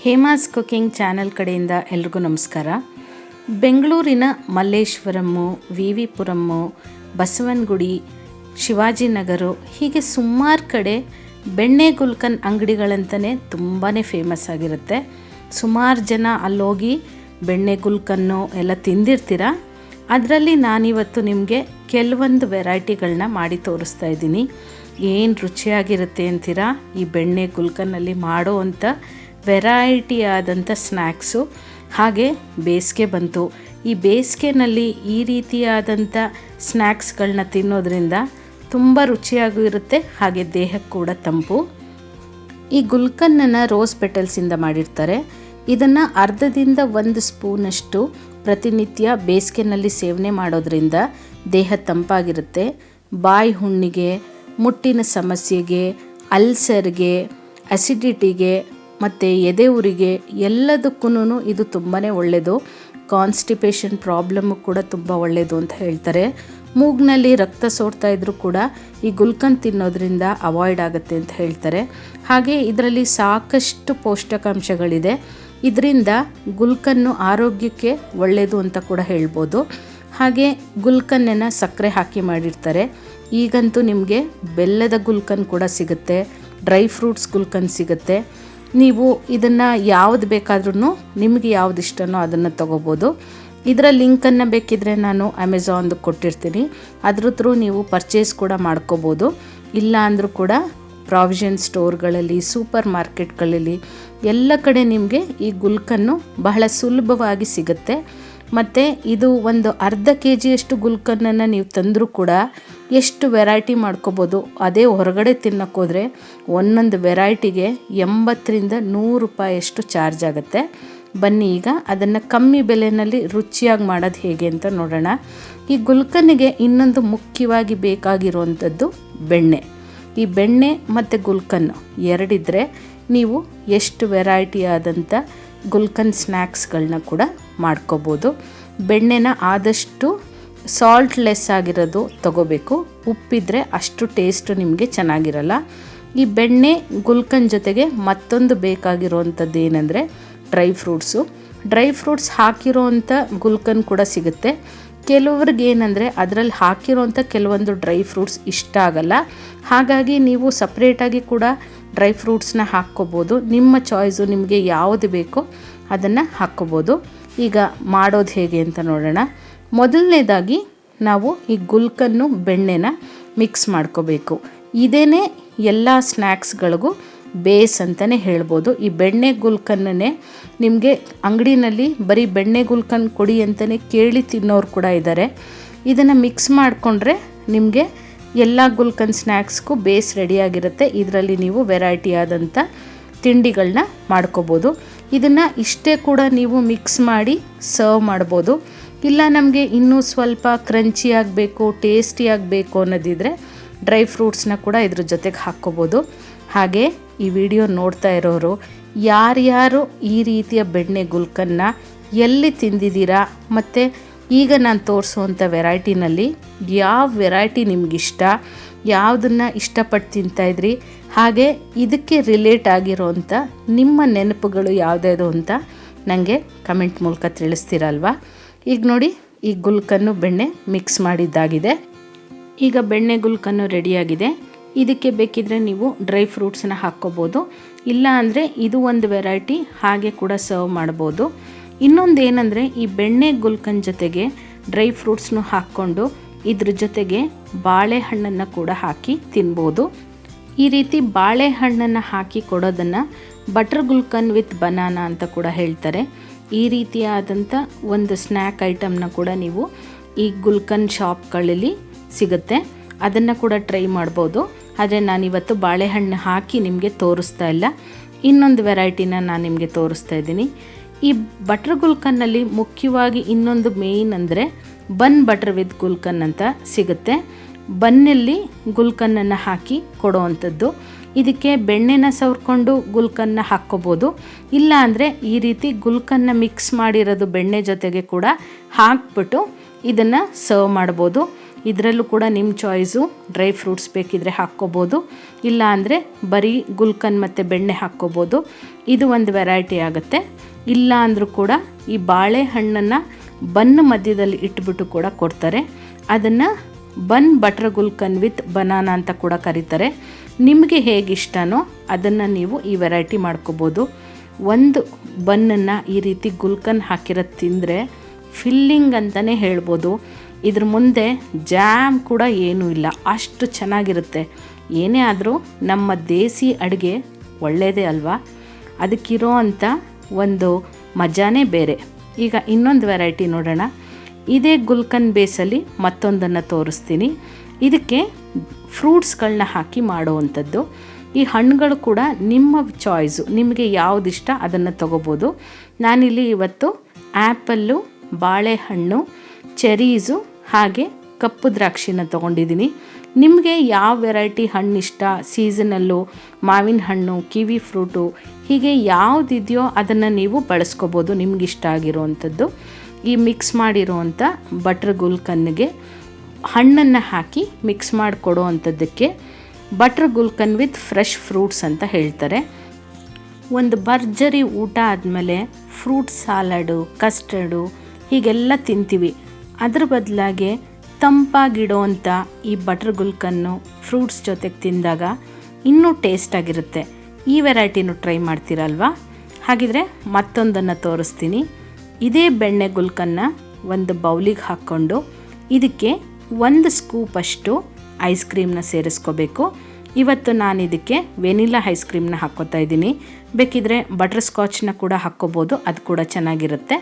Hema's cooking channel ಕಡೆಯಿಂದ ಎಲ್ರಿಗೂ ನಮಸ್ಕಾರ. ಬೆಂಗಳೂರಿನ ಮಲ್ಲೇಶ್ವರಮ್ಮು, ವಿ ವಿ ಪುರಮ್ಮು, ಬಸವನಗುಡಿ, ಶಿವಾಜಿನಗರ ಹೀಗೆ ಸುಮಾರು ಕಡೆ ಬೆಣ್ಣೆ ಗುಲ್ಕನ್ ಅಂಗಡಿಗಳಂತಲೇ ತುಂಬಾ ಫೇಮಸ್ ಆಗಿರುತ್ತೆ. ಸುಮಾರು ಜನ ಅಲ್ಲೋಗಿ ಬೆಣ್ಣೆ ಗುಲ್ಕನ್ನು ಎಲ್ಲ ತಿಂದಿರ್ತೀರ. ಅದರಲ್ಲಿ ನಾನಿವತ್ತು ನಿಮಗೆ ಕೆಲವೊಂದು ವೆರೈಟಿಗಳನ್ನ ಮಾಡಿ ತೋರಿಸ್ತಾ ಇದ್ದೀನಿ. ಏನು ರುಚಿಯಾಗಿರುತ್ತೆ ಅಂತೀರಾ? ಈ ಬೆಣ್ಣೆ ಗುಲ್ಕನ್ನಲ್ಲಿ ಮಾಡೋ ಅಂಥ ವೆರೈಟಿ ಆದಂಥ ಸ್ನ್ಯಾಕ್ಸು. ಹಾಗೆ ಬೇಸಿಗೆ ಬಂತು. ಈ ಬೇಸಿಗೆನಲ್ಲಿ ಈ ರೀತಿಯಾದಂಥ ಸ್ನ್ಯಾಕ್ಸ್ಗಳನ್ನ ತಿನ್ನೋದ್ರಿಂದ ತುಂಬ ರುಚಿಯಾಗೂ ಇರುತ್ತೆ, ಹಾಗೆ ದೇಹಕ್ಕೆ ಕೂಡ ತಂಪು. ಈ ಗುಲ್ಕನ್ನನ್ನು ರೋಸ್ ಪೆಟಲ್ಸಿಂದ ಮಾಡಿರ್ತಾರೆ. ಇದನ್ನು ಅರ್ಧದಿಂದ 1 ಸ್ಪೂನಷ್ಟು ಪ್ರತಿನಿತ್ಯ ಬೇಸಿಗೆನಲ್ಲಿ ಸೇವನೆ ಮಾಡೋದ್ರಿಂದ ದೇಹ ತಂಪಾಗಿರುತ್ತೆ. ಬಾಯಿ ಹುಣ್ಣಿಗೆ, ಮುಟ್ಟಿನ ಸಮಸ್ಯೆಗೆ, ಅಲ್ಸರ್ಗೆ, ಅಸಿಡಿಟಿಗೆ ಮತ್ತು ಎದೆ ಉರಿಗೆ ಎಲ್ಲದಕ್ಕೂ ಇದು ತುಂಬಾ ಒಳ್ಳೆಯದು. ಕಾನ್ಸ್ಟಿಪೇಷನ್ ಪ್ರಾಬ್ಲಮ್ಮು ಕೂಡ ತುಂಬ ಒಳ್ಳೆಯದು ಅಂತ ಹೇಳ್ತಾರೆ. ಮೂಗಿನಲ್ಲಿ ರಕ್ತ ಸೋರ್ತಾ ಇದ್ದರೂ ಕೂಡ ಈ ಗುಲ್ಕನ್ ತಿನ್ನೋದ್ರಿಂದ ಅವಾಯ್ಡ್ ಆಗುತ್ತೆ ಅಂತ ಹೇಳ್ತಾರೆ. ಹಾಗೆ ಇದರಲ್ಲಿ ಸಾಕಷ್ಟು ಪೌಷ್ಟಿಕಾಂಶಗಳಿದೆ. ಇದರಿಂದ ಗುಲ್ಕನ್ನು ಆರೋಗ್ಯಕ್ಕೆ ಒಳ್ಳೆಯದು ಅಂತ ಕೂಡ ಹೇಳ್ಬೋದು. ಹಾಗೆ ಗುಲ್ಕನ್ನನ್ನು ಸಕ್ಕರೆ ಹಾಕಿ ಮಾಡಿರ್ತಾರೆ. ಈಗಂತೂ ನಿಮಗೆ ಬೆಲ್ಲದ ಗುಲ್ಕನ್ ಕೂಡ ಸಿಗುತ್ತೆ, ಡ್ರೈ ಫ್ರೂಟ್ಸ್ ಗುಲ್ಕನ್ ಸಿಗುತ್ತೆ. ನೀವು ಇದನ್ನು ಯಾವುದು ಬೇಕಾದ್ರೂ ನಿಮಗೆ ಯಾವ್ದು ಇಷ್ಟನೋ ಅದನ್ನು ತೊಗೋಬೋದು. ಇದರ ಲಿಂಕನ್ನು ಬೇಕಿದ್ದರೆ ನಾನು ಅಮೆಝಾನ್ದು ಕೊಟ್ಟಿರ್ತೀನಿ. ಅದ್ರ ಥ್ರೂ ನೀವು ಪರ್ಚೇಸ್ ಕೂಡ ಮಾಡ್ಕೋಬೋದು. ಇಲ್ಲ ಅಂದರೂ ಕೂಡ ಪ್ರಾವಿಷನ್ ಸ್ಟೋರ್ಗಳಲ್ಲಿ, ಸೂಪರ್ ಮಾರ್ಕೆಟ್ಗಳಲ್ಲಿ ಎಲ್ಲ ಕಡೆ ನಿಮಗೆ ಈ ಗುಲ್ಕನ್ನು ಬಹಳ ಸುಲಭವಾಗಿ ಸಿಗುತ್ತೆ. ಮತ್ತು ಇದು ಒಂದು ಅರ್ಧ ಕೆಜಿಯಷ್ಟು ಗುಲ್ಕನ್ನನ್ನು ನೀವು ತಂದರೂ ಕೂಡ ಎಷ್ಟು ವೆರೈಟಿ ಮಾಡ್ಕೋಬೋದು. ಅದೇ ಹೊರಗಡೆ ತಿನ್ನೋಕ್ಕೋದ್ರೆ ಒಂದೊಂದು ವೆರೈಟಿಗೆ 80ರಿಂದ 100 ರೂಪಾಯಿಯಷ್ಟು ಚಾರ್ಜ್ ಆಗುತ್ತೆ. ಬನ್ನಿ ಈಗ ಅದನ್ನು ಕಮ್ಮಿ ಬೆಲೆಯಲ್ಲಿ ರುಚಿಯಾಗಿ ಮಾಡೋದು ಹೇಗೆ ಅಂತ ನೋಡೋಣ. ಈ ಗುಲ್ಕನ್ನಿಗೆ ಇನ್ನೊಂದು ಮುಖ್ಯವಾಗಿ ಬೇಕಾಗಿರುವಂಥದ್ದು ಬೆಣ್ಣೆ. ಈ ಬೆಣ್ಣೆ ಮತ್ತು ಗುಲ್ಕನ್ನು ಎರಡಿದ್ರೆ ನೀವು ಎಷ್ಟು ವೆರೈಟಿ ಆದಂಥ ಗುಲ್ಕನ್ ಸ್ನ್ಯಾಕ್ಸ್ಗಳನ್ನ ಕೂಡ ಮಾಡ್ಕೋಬೋದು. ಬೆಣ್ಣೆನ ಆದಷ್ಟು ಸಾಲ್ಟ್ಲೆಸ್ ಆಗಿರೋದು ತಗೋಬೇಕು. ಉಪ್ಪಿದ್ರೆ ಅಷ್ಟು ಟೇಸ್ಟು ನಿಮಗೆ ಚೆನ್ನಾಗಿರಲ್ಲ. ಈ ಬೆಣ್ಣೆ ಗುಲ್ಕನ್ ಜೊತೆಗೆ ಮತ್ತೊಂದು ಬೇಕಾಗಿರೋವಂಥದ್ದು ಏನಂದರೆ ಡ್ರೈ ಫ್ರೂಟ್ಸ್ ಹಾಕಿರೋವಂಥ ಗುಲ್ಕನ್ ಕೂಡ ಸಿಗುತ್ತೆ. ಕೆಲವ್ರಿಗೆ ಏನಂದರೆ ಅದರಲ್ಲಿ ಹಾಕಿರೋವಂಥ ಕೆಲವೊಂದು ಡ್ರೈ ಫ್ರೂಟ್ಸ್ ಇಷ್ಟ ಆಗಲ್ಲ. ಹಾಗಾಗಿ ನೀವು ಸಪ್ರೇಟಾಗಿ ಕೂಡ ಡ್ರೈ ಫ್ರೂಟ್ಸ್ನ ಹಾಕ್ಕೋಬೋದು. ನಿಮ್ಮ ಚಾಯ್ಸು, ನಿಮಗೆ ಯಾವುದು ಬೇಕೋ ಅದನ್ನು ಹಾಕ್ಕೋಬೋದು. ಈಗ ಮಾಡೋದು ಹೇಗೆ ಅಂತ ನೋಡೋಣ. ಮೊದಲನೇದಾಗಿ ನಾವು ಈ ಗುಲ್ಕನ್ನು ಬೆಣ್ಣೆನ ಮಿಕ್ಸ್ ಮಾಡ್ಕೋಬೇಕು. ಇದೇನೇ ಎಲ್ಲ ಸ್ನ್ಯಾಕ್ಸ್ಗಳಿಗೂ ಬೇಸ್ ಅಂತಲೇ ಹೇಳ್ಬೋದು. ಈ ಬೆಣ್ಣೆ ಗುಲ್ಕನ್ನೇ ನಿಮಗೆ ಅಂಗಡಿನಲ್ಲಿ ಬರೀ ಬೆಣ್ಣೆ ಗುಲ್ಕನ್ ಕೊಡಿ ಅಂತಲೇ ಕೇಳಿ ತಿನ್ನೋರು ಕೂಡ ಇದ್ದಾರೆ. ಇದನ್ನು ಮಿಕ್ಸ್ ಮಾಡಿಕೊಂಡ್ರೆ ನಿಮಗೆ ಎಲ್ಲ ಗುಲ್ಕನ್ ಸ್ನ್ಯಾಕ್ಸ್ಗೂ ಬೇಸ್ ರೆಡಿಯಾಗಿರುತ್ತೆ. ಇದರಲ್ಲಿ ನೀವು ವೆರೈಟಿ ಆದಂಥ ತಿಂಡಿಗಳನ್ನ ಮಾಡ್ಕೋಬೋದು. ಇದನ್ನು ಇಷ್ಟೇ ಕೂಡ ನೀವು ಮಿಕ್ಸ್ ಮಾಡಿ ಸರ್ವ್ ಮಾಡ್ಬೋದು. ಇಲ್ಲ ನಮಗೆ ಇನ್ನೂ ಸ್ವಲ್ಪ ಕ್ರಂಚಿ ಆಗಬೇಕು, ಟೇಸ್ಟಿ ಆಗಬೇಕು ಅನ್ನೋದಿದ್ರೆ ಡ್ರೈ ಫ್ರೂಟ್ಸ್ನ ಕೂಡ ಇದ್ರ ಜೊತೆಗೆ ಹಾಕ್ಕೋಬೋದು. ಹಾಗೆ ಈ ವಿಡಿಯೋ ನೋಡ್ತಾ ಇರೋರು ಯಾರ್ಯಾರು ಈ ರೀತಿಯ ಬೆಣ್ಣೆ ಗುಲ್ಕನ್ನ ಎಲ್ಲಿ ತಿಂದಿದ್ದೀರಾ, ಮತ್ತು ಈಗ ನಾನು ತೋರಿಸುವಂಥ ವೆರೈಟಿನಲ್ಲಿ ಯಾವ ವೆರೈಟಿ ನಿಮಗಿಷ್ಟ, ಯಾವುದನ್ನು ಇಷ್ಟಪಟ್ಟು ತಿಂತಾಯಿದ್ರಿ, ಹಾಗೆ ಇದಕ್ಕೆ ರಿಲೇಟ್ ಆಗಿರೋವಂಥ ನಿಮ್ಮ ನೆನಪುಗಳು ಯಾವುದ್ಯಾವುದು ಅಂತ ನನಗೆ ಕಮೆಂಟ್ ಮೂಲಕ ತಿಳಿಸ್ತೀರಲ್ವ. ಈಗ ನೋಡಿ, ಈ ಗುಲ್ಕನ್ನು ಬೆಣ್ಣೆ ಮಿಕ್ಸ್ ಮಾಡಿದ್ದಾಗಿದೆ. ಈಗ ಬೆಣ್ಣೆ ಗುಲ್ಕನ್ನು ರೆಡಿಯಾಗಿದೆ. ಇದಕ್ಕೆ ಬೇಕಿದ್ರೆ ನೀವು ಡ್ರೈ ಫ್ರೂಟ್ಸನ್ನ ಹಾಕ್ಕೋಬೋದು. ಇಲ್ಲ ಅಂದರೆ ಇದು ಒಂದು ವೆರೈಟಿ ಹಾಗೆ ಕೂಡ ಸರ್ವ್ ಮಾಡ್ಬೋದು. ಇನ್ನೊಂದು ಏನಂದರೆ ಈ ಬೆಣ್ಣೆ ಗುಲ್ಕನ್ ಜೊತೆಗೆ ಡ್ರೈ ಫ್ರೂಟ್ಸ್ನು ಹಾಕ್ಕೊಂಡು ಇದ್ರ ಜೊತೆಗೆ ಬಾಳೆಹಣ್ಣನ್ನು ಕೂಡ ಹಾಕಿ ತಿನ್ಬೋದು. ಈ ರೀತಿ ಬಾಳೆಹಣ್ಣನ್ನು ಹಾಕಿ ಕೊಡೋದನ್ನು ಬಟರ್ ಗುಲ್ಕನ್ ವಿತ್ ಬನಾನಾ ಅಂತ ಕೂಡ ಹೇಳ್ತಾರೆ. ಈ ರೀತಿಯಾದಂಥ ಒಂದು ಸ್ನ್ಯಾಕ್ ಐಟಮ್ನ ಕೂಡ ನೀವು ಈ ಗುಲ್ಕನ್ ಶಾಪ್ಗಳಲ್ಲಿ ಸಿಗುತ್ತೆ. ಅದನ್ನು ಕೂಡ ಟ್ರೈ ಮಾಡ್ಬೋದು. ಆದರೆ ನಾನಿವತ್ತು ಬಾಳೆಹಣ್ಣು ಹಾಕಿ ನಿಮಗೆ ತೋರಿಸ್ತಾ ಇಲ್ಲ, ಇನ್ನೊಂದು ವೆರೈಟಿನ ನಾನು ನಿಮಗೆ ತೋರಿಸ್ತಾ ಇದ್ದೀನಿ. ಈ ಬಟರ್ ಗುಲ್ಕನ್ನಲ್ಲಿ ಮುಖ್ಯವಾಗಿ ಇನ್ನೊಂದು ಮೇಯ್ನ್ ಅಂದರೆ ಬನ್ ಬಟರ್ ವಿತ್ ಗುಲ್ಕನ್ ಅಂತ ಸಿಗುತ್ತೆ. ಬನ್ನಲ್ಲಿ ಗುಲ್ಕನ್ನನ್ನು ಹಾಕಿ ಕೊಡೋವಂಥದ್ದು. ಇದಕ್ಕೆ ಬೆಣ್ಣೆನ ಸವರ್ಕೊಂಡು ಗುಲ್ಕನ್ನ ಹಾಕ್ಕೋಬೋದು. ಇಲ್ಲ ಅಂದರೆ ಈ ರೀತಿ ಗುಲ್ಕನ್ನ ಮಿಕ್ಸ್ ಮಾಡಿರೋದು ಬೆಣ್ಣೆ ಜೊತೆಗೆ ಕೂಡ ಹಾಕ್ಬಿಟ್ಟು ಇದನ್ನು ಸರ್ವ್ ಮಾಡ್ಬೋದು. ಇದರಲ್ಲೂ ಕೂಡ ನಿಮ್ಮ ಚಾಯ್ಸು, ಡ್ರೈ ಫ್ರೂಟ್ಸ್ ಬೇಕಿದ್ರೆ ಹಾಕ್ಕೋಬೋದು, ಇಲ್ಲ ಅಂದರೆ ಬರೀ ಗುಲ್ಕನ್ ಮತ್ತು ಬೆಣ್ಣೆ ಹಾಕ್ಕೋಬೋದು. ಇದು ಒಂದು ವೆರೈಟಿ ಆಗುತ್ತೆ. ಇಲ್ಲ ಅಂದರೂ ಕೂಡ ಈ ಬಾಳೆಹಣ್ಣನ್ನು ಬನ್ ಮಧ್ಯದಲ್ಲಿ ಇಟ್ಬಿಟ್ಟು ಕೂಡ ಕೊಡ್ತಾರೆ. ಅದನ್ನು ಬನ್ ಬಟರ್ ಗುಲ್ಕನ್ ವಿತ್ ಬನಾನಾ ಅಂತ ಕೂಡ ಕರೀತಾರೆ. ನಿಮಗೆ ಹೇಗೆ ಇಷ್ಟನೋ ಅದನ್ನು ನೀವು ಈ ವೆರೈಟಿ ಮಾಡ್ಕೋಬೋದು. ಒಂದು ಬನ್ನನ್ನು ಈ ರೀತಿ ಗುಲ್ಕನ್ ಹಾಕಿರೋದು ತಿಂದರೆ ಫಿಲ್ಲಿಂಗ್ ಅಂತಲೇ ಹೇಳ್ಬೋದು. ಇದ್ರ ಮುಂದೆ ಜಾಮ್ ಕೂಡ ಏನೂ ಇಲ್ಲ, ಅಷ್ಟು ಚೆನ್ನಾಗಿರುತ್ತೆ. ಏನೇ ಆದರೂ ನಮ್ಮ ದೇಸಿ ಅಡುಗೆ ಒಳ್ಳೆಯದೇ ಅಲ್ವಾ, ಅದಕ್ಕಿರೋ ಅಂಥ ಒಂದು ಮಜಾನೇ ಬೇರೆ. ಈಗ ಇನ್ನೊಂದು ವೆರೈಟಿ ನೋಡೋಣ. ಇದೇ ಗುಲ್ಕನ್ ಬೇಸಲ್ಲಿ ಮತ್ತೊಂದನ್ನು ತೋರಿಸ್ತೀನಿ. ಇದಕ್ಕೆ ಫ್ರೂಟ್ಸ್ಗಳನ್ನ ಹಾಕಿ ಮಾಡುವಂಥದ್ದು. ಈ ಹಣ್ಣುಗಳು ಕೂಡ ನಿಮ್ಮ ಚಾಯ್ಸು, ನಿಮಗೆ ಯಾವುದಿಷ್ಟ ಅದನ್ನು ತೊಗೋಬೋದು. ನಾನಿಲ್ಲಿ ಇವತ್ತು ಆ್ಯಪಲ್ಲು, ಬಾಳೆಹಣ್ಣು, ಚೆರೀಸು ಹಾಗೆ ಕಪ್ಪು ದ್ರಾಕ್ಷಿನ ತೊಗೊಂಡಿದ್ದೀನಿ. ನಿಮಗೆ ಯಾವ ವೆರೈಟಿ ಹಣ್ಣು ಇಷ್ಟ, ಸೀಸನಲ್ಲು ಮಾವಿನ ಹಣ್ಣು, ಕಿವಿ ಫ್ರೂಟು, ಹೀಗೆ ಯಾವುದಿದೆಯೋ ಅದನ್ನು ನೀವು ಬಳಸ್ಕೋಬೋದು ನಿಮಗಿಷ್ಟ ಆಗಿರೋವಂಥದ್ದು. ಈ ಮಿಕ್ಸ್ ಮಾಡಿರೋವಂಥ ಬಟರ್ ಗುಲ್ಕನ್ಗೆ ಹಣ್ಣನ್ನು ಹಾಕಿ ಮಿಕ್ಸ್ ಮಾಡಿಕೊಡೋ ಅಂಥದ್ದಕ್ಕೆ butter gulkand with fresh fruits ಅಂತ ಹೇಳ್ತಾರೆ. ಒಂದು ಭರ್ಜರಿ ಊಟ ಆದಮೇಲೆ ಫ್ರೂಟ್ ಸಾಲಡು, ಕಸ್ಟರ್ಡು ಹೀಗೆಲ್ಲ ತಿಂತೀವಿ. ಅದ್ರ ಬದಲಾಗಿ ತಂಪಾಗಿಡೋ ಅಂಥ ಈ ಬಟರ್ ಗುಲ್ಕನ್ನು ಫ್ರೂಟ್ಸ್ ಜೊತೆಗೆ ತಿಂದಾಗ ಇನ್ನೂ ಟೇಸ್ಟಾಗಿರುತ್ತೆ. ಈ ವೆರೈಟಿನೂ ಟ್ರೈ ಮಾಡ್ತೀರಲ್ವಾ? ಹಾಗಿದ್ರೆ ಮತ್ತೊಂದನ್ನು ತೋರಿಸ್ತೀನಿ. ಇದೇ ಬೆಣ್ಣೆ ಗುಲ್ಕನ್ನ ಒಂದು ಬೌಲಿಗೆ ಹಾಕ್ಕೊಂಡು ಇದಕ್ಕೆ 1 ಸ್ಕೂಪಷ್ಟು ಐಸ್ ಕ್ರೀಮ್ನ ಸೇರಿಸ್ಕೋಬೇಕು. ಇವತ್ತು ನಾನು ಇದಕ್ಕೆ ವೆನಿಲಾ ಐಸ್ ಕ್ರೀಮ್ನ ಹಾಕ್ಕೋತಾ ಇದ್ದೀನಿ. ಬೇಕಿದ್ರೆ ಬಟರ್ ಸ್ಕಾಚ್ನ ಕೂಡ ಹಾಕ್ಕೋಬೋದು, ಅದು ಕೂಡ ಚೆನ್ನಾಗಿರುತ್ತೆ.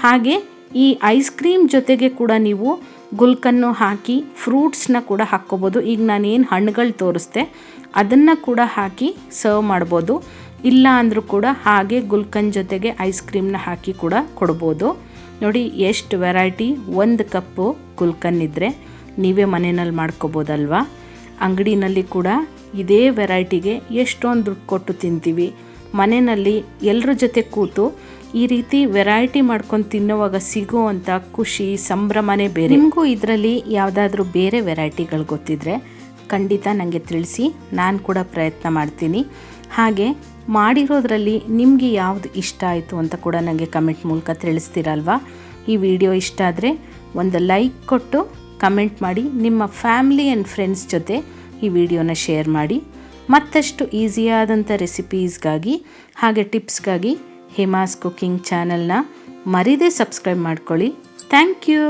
ಹಾಗೆ ಈ ಐಸ್ ಕ್ರೀಮ್ ಜೊತೆಗೆ ಕೂಡ ನೀವು ಗುಲ್ಕನ್ನು ಹಾಕಿ ಫ್ರೂಟ್ಸ್ನ ಕೂಡ ಹಾಕ್ಕೋಬೋದು. ಈಗ ನಾನೇನು ಹಣ್ಣುಗಳು ತೋರಿಸ್ದೆ ಅದನ್ನು ಕೂಡ ಹಾಕಿ ಸರ್ವ್ ಮಾಡ್ಬೋದು. ಇಲ್ಲ ಅಂದರೂ ಕೂಡ ಹಾಗೆ ಗುಲ್ಕನ್ ಜೊತೆಗೆ ಐಸ್ ಕ್ರೀಮ್ನ ಹಾಕಿ ಕೂಡ ಕೊಡ್ಬೋದು. ನೋಡಿ ಎಷ್ಟು ವೆರೈಟಿ. 1 ಕಪ್ಪು ಗುಲ್ಕನ್ ಇದ್ದರೆ ನೀವೇ ಮನೆಯಲ್ಲಿ ಮಾಡ್ಕೋಬೋದಲ್ವಾ? ಅಂಗಡಿನಲ್ಲಿ ಕೂಡ ಇದೇ ವೆರೈಟಿಗೆ ಎಷ್ಟೊಂದು ದುಡ್ಡು ಕೊಟ್ಟು ತಿಂತೀವಿ. ಮನೆಯಲ್ಲಿ ಎಲ್ಲರ ಜೊತೆ ಕೂತು ಈ ರೀತಿ ವೆರೈಟಿ ಮಾಡ್ಕೊಂಡು ತಿನ್ನೋವಾಗ ಸಿಗೋವಂಥ ಖುಷಿ, ಸಂಭ್ರಮನೇ ಬೇರೆ. ನಿಮಗೂ ಇದರಲ್ಲಿ ಯಾವುದಾದ್ರೂ ಬೇರೆ ವೆರೈಟಿಗಳು ಗೊತ್ತಿದ್ದರೆ ಖಂಡಿತ ನನಗೆ ತಿಳಿಸಿ, ನಾನು ಕೂಡ ಪ್ರಯತ್ನ ಮಾಡ್ತೀನಿ. ಹಾಗೆ ಮಾಡಿರೋದ್ರಲ್ಲಿ ನಿಮಗೆ ಯಾವುದು ಇಷ್ಟ ಆಯಿತು ಅಂತ ಕೂಡ ನನಗೆ ಕಮೆಂಟ್ ಮೂಲಕ ತಿಳಿಸ್ತೀರಲ್ವಾ? ಈ ವಿಡಿಯೋ ಇಷ್ಟ ಆದರೆ ಒಂದು ಲೈಕ್ ಕೊಟ್ಟು ಕಮೆಂಟ್ ಮಾಡಿ, ನಿಮ್ಮ ಫ್ಯಾಮಿಲಿ ಆ್ಯಂಡ್ ಫ್ರೆಂಡ್ಸ್ ಜೊತೆ ಈ ವಿಡಿಯೋನ ಶೇರ್ ಮಾಡಿ. ಮತ್ತಷ್ಟು ಈಸಿಯಾದಂಥ ರೆಸಿಪೀಸ್ಗಾಗಿ ಹಾಗೆ ಟಿಪ್ಸ್ಗಾಗಿ ಹೇಮಾಸ್ ಕುಕಿಂಗ್ ಚಾನಲ್ನ ಮರೀದೇ ಸಬ್ಸ್ಕ್ರೈಬ್ ಮಾಡ್ಕೊಳ್ಳಿ. Thank you.